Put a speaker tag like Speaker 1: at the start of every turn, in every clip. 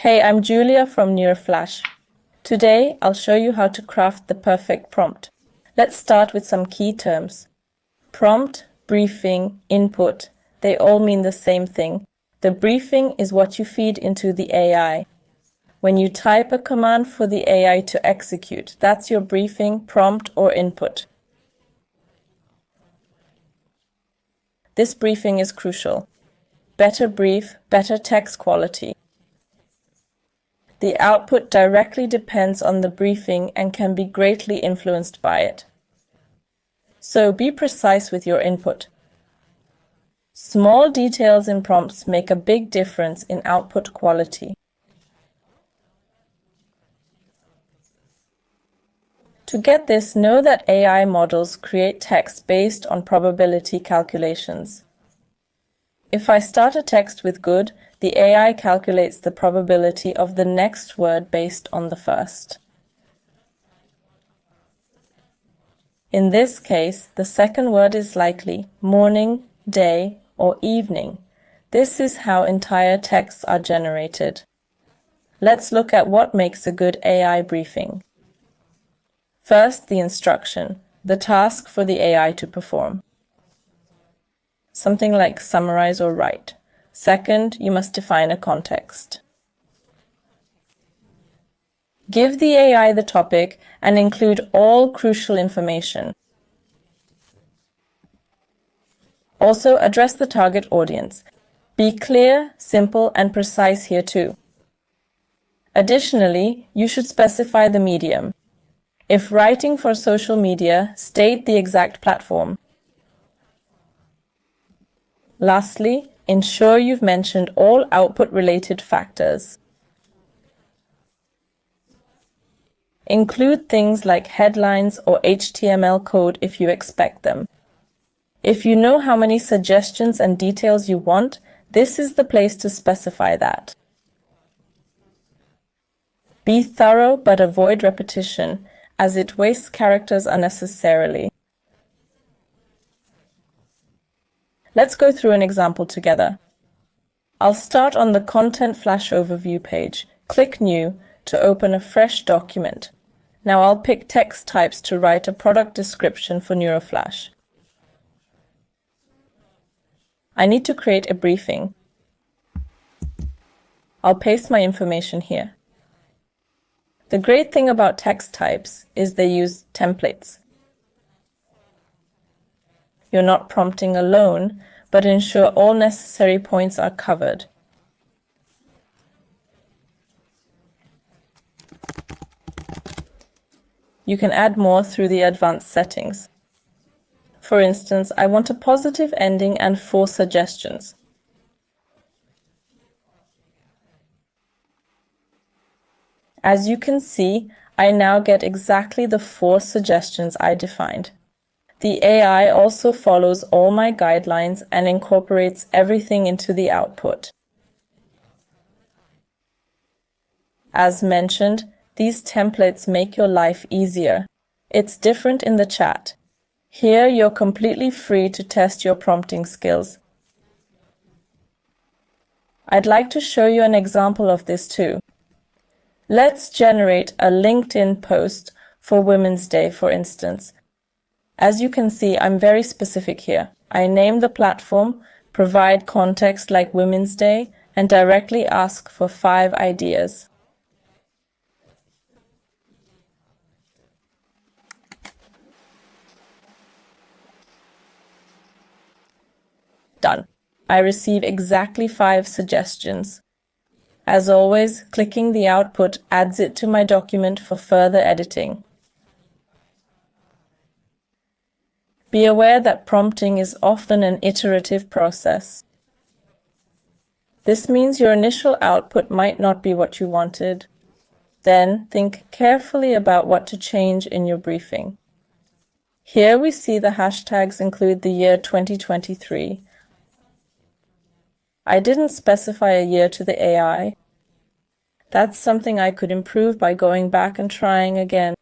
Speaker 1: Hey, I'm Julia from Neuroflash. Today, I'll show you how to craft the perfect prompt. Let's start with some key terms. Prompt, briefing, input, they all mean the same thing. The briefing is what you feed into the AI. When you type a command for the AI to execute, that's your briefing, prompt, or input. This briefing is crucial. Better brief, better text quality. The output directly depends on the briefing and can be greatly influenced by it. So be precise with your input. Small details in prompts make a big difference in output quality. To get this, know that AI models create text based on probability calculations. If I start a text with good, the AI calculates the probability of the next word based on the first. In this case, the second word is likely morning, day, or evening. This is how entire texts are generated. Let's look at what makes a good AI briefing. First, the instruction, the task for the AI to perform. Something like summarize or write. Second, you must define a context. Give the AI the topic and include all crucial information. Also, address the target audience. Be clear, simple, and precise here too. Additionally, you should specify the medium. If writing for social media, state the exact platform. Lastly, ensure you've mentioned all output-related factors. Include things like headlines or HTML code if you expect them. If you know how many suggestions and details you want, this is the place to specify that. Be thorough but avoid repetition, as it wastes characters unnecessarily. Let's go through an example together. I'll start on the Content Flash Overview page. Click New to open a fresh document. Now I'll pick text types to write a product description for Neuroflash. I need to create a briefing. I'll paste my information here. The great thing about text types is they use templates. You're not prompting alone, but ensure all necessary points are covered. You can add more through the advanced settings. For instance, I want a positive ending and 4 suggestions. As you can see, I now get exactly the 4 suggestions I defined. The AI also follows all my guidelines and incorporates everything into the output. As mentioned, these templates make your life easier. It's different in the chat. Here, you're completely free to test your prompting skills. I'd like to show you an example of this too. Let's generate a LinkedIn post for Women's Day, for instance. As you can see, I'm very specific here. I name the platform, provide context like Women's Day, and directly ask for 5 ideas. Done. I receive exactly 5 suggestions. As always, clicking the output adds it to my document for further editing. Be aware that prompting is often an iterative process. This means your initial output might not be what you wanted. Then think carefully about what to change in your briefing. Here we see the hashtags include the year 2023. I didn't specify a year to the AI. That's something I could improve by going back and trying again.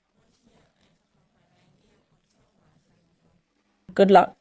Speaker 1: Good luck.